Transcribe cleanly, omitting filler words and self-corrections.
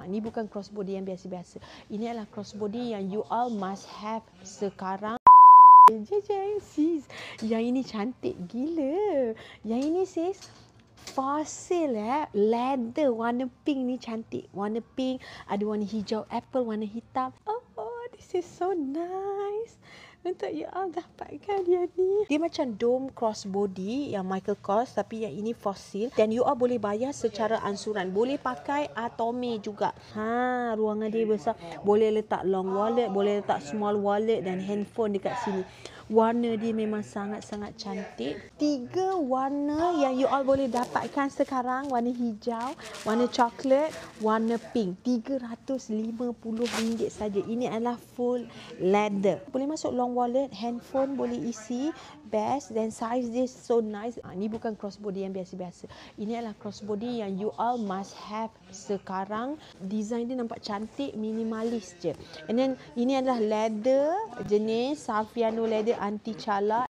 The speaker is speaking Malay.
Ini bukan crossbody yang biasa-biasa. Ini adalah crossbody yang you all must have sekarang. Sis, yang ini cantik gila. Yang ini sis, fossil leather warna pink ni cantik. Warna pink, ada warna hijau apple, warna hitam. Oh, this is so nice. Untuk you all dapatkan dia ni. Dia macam dome crossbody yang Michael Kors, tapi yang ini fossil. Dan you all boleh bayar secara ansuran. Boleh pakai Atome juga. Ruangan dia besar. Boleh letak long wallet, boleh letak small wallet dan handphone dekat sini. Warna dia memang sangat-sangat cantik. 3 warna yang you all boleh dapatkan sekarang. Warna hijau, warna coklat, warna pink. RM350 saja. Ini adalah full leather. Boleh masuk long wallet, handphone boleh isi. Best, dan size dia so nice. Ini bukan crossbody yang biasa-biasa. Ini adalah crossbody yang you all must have sekarang. Design dia nampak cantik, minimalis je. And then ini adalah leather jenis Saffiano leather anti cala.